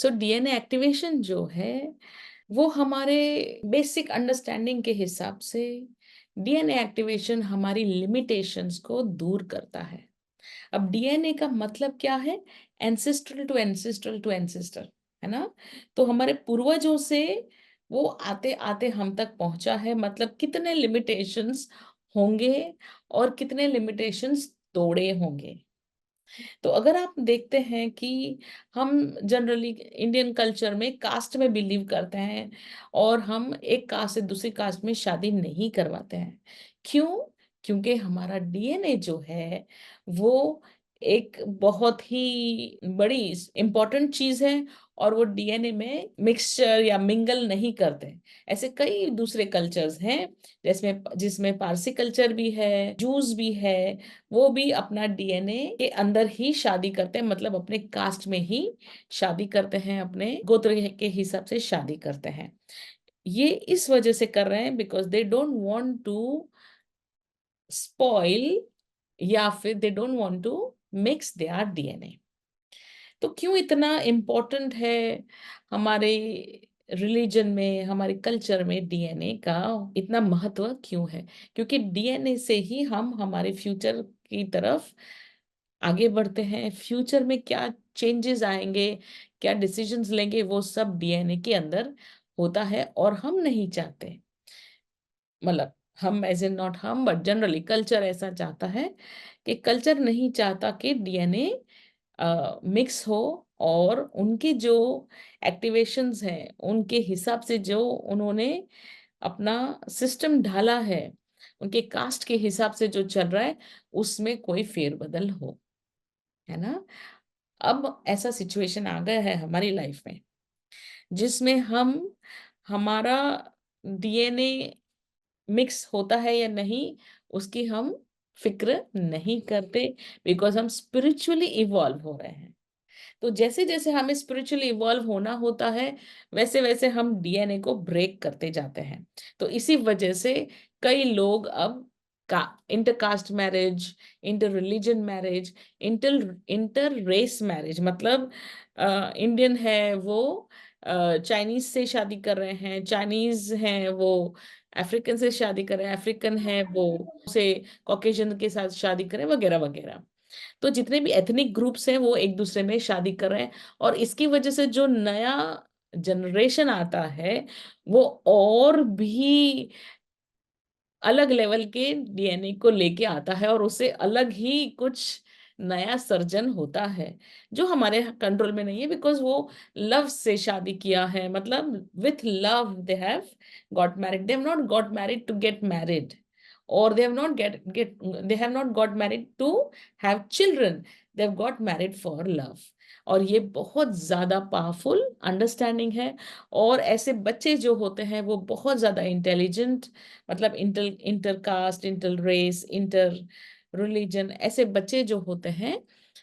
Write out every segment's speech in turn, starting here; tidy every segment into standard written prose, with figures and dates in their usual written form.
So DNA activation जो है वो हमारे बेसिक अंडरस्टैंडिंग के हिसाब से डीएनए एक्टिवेशन हमारी लिमिटेशंस को दूर करता है। अब डीएनए का मतलब क्या है? Ancestral to ancestral to ancestor, है ना? तो हमारे पूर्वजों से वो आते-आते हम तक पहुँचा है, मतलब कितने लिमिटेशंस होंगे और कितने लिमिटेशंस तोड़े होंगे। तो अगर आप देखते हैं कि हम जनरली इंडियन कल्चर में कास्ट में बिलीव करते हैं और हम एक कास्ट से दूसरी कास्ट में शादी नहीं करवाते हैं। क्यों? क्योंकि हमारा डीएनए जो है वो एक बहुत ही बड़ी इम्पोर्टेंट चीज़ है और वो डीएनए में मिक्सचर या मिंगल नहीं करते। ऐसे कई दूसरे कल्चर्स हैं जिसमें जिसमें पारसी कल्चर भी है, जूस भी है, वो भी अपना डीएनए के अंदर ही शादी करते हैं, मतलब अपने कास्ट में ही शादी करते हैं, अपने गोत्र के हिसाब से शादी करते हैं। ये इस वजह से कर रहे हैं because they don't want to spoil या फिर they don't want to mix their DNA. तो क्यों इतना इम्पोर्टेंट है हमारे रिलीजन में, हमारे कल्चर में डीएनए का इतना महत्व क्यों है? क्योंकि डीएनए से ही हम हमारे फ्यूचर की तरफ आगे बढ़ते हैं। फ्यूचर में क्या चेंजेस आएँगे, क्या डिसीजंस लेंगे, वो सब डीएनए के अंदर होता है और हम नहीं चाहते। मतलब हम एज़ इन नॉट हम बट जनरली कल्चर ऐसा चाहता है कि कल्चर नहीं चाहता कि डीएनए मिक्स हो और उनके जो एक्टिवेशंस हैं, उनके हिसाब से जो उन्होंने अपना सिस्टम ढाला है, उनके कास्ट के हिसाब से जो चल रहा है, उसमें कोई फेरबदल हो, है ना? अब ऐसा सिचुएशन आ गया है हमारी लाइफ में, जिसमें हम हमारा डीएनए मिक्स होता है या नहीं, उसकी हम फ़िक्र नहीं करते बिकॉज़ हम स्पिरिचुअली इवॉल्व हो रहे हैं। तो जैसे-जैसे हमें स्पिरिचुअली इवॉल्व होना होता है, वैसे-वैसे हम डीएनए को ब्रेक करते जाते हैं। तो इसी वजह से कई लोग अब का intercaste marriage, inter religion marriage, inter race marriage, मतलब इंडियन है वो चाइनीज़ से शादी कर रहे हैं, चाइनीज़ हैं वो अफ्रीकन से शादी कर रहे हैं, अफ्रीकन है वो से कॉकेशियन के साथ शादी कर रहे हैं, वगैरह-वगैरह। तो जितने भी एथनिक ग्रुप्स हैं वो एक-दूसरे में शादी कर रहे हैं और इसकी वजह से जो नया जनरेशन आता है, वो और भी अलग लेवल के डीएनए को लेके आता है और उससे अलग ही कुछ नया सर्जन होता है, जो हमारे कंट्रोल में नहीं है बिकॉज़ वो लव से शादी किया है, मतलब with love they have got married. They have not got married to get married और they have not they have not got married to have children, they have got married for love. और ये बहुत ज़्यादा powerful understanding है और ऐसे बच्चे जो होते हैं वो बहुत ज़्यादा इंटेलिजेंट, मतलब inter caste, inter race, inter religion, ऐसे बच्चे जो होते हैं,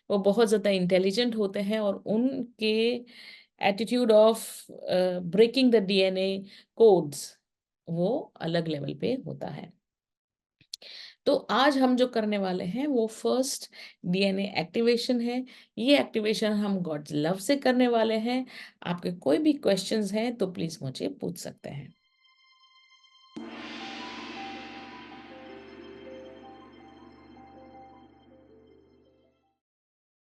वो बहुत ज़्यादा इंटेलिजेंट होते हैं और उनके attitude of breaking the DNA codes वो अलग लेवल पे होता है। तो आज हम जो करने वाले हैं वो फर्स्ट डीएनए एक्टिवेशन है। ये एक्टिवेशन हम गॉड्स लव से करने वाले हैं। आपके कोई भी क्वेश्चंस हैं तो प्लीज़ मुझे पूछ सकते हैं।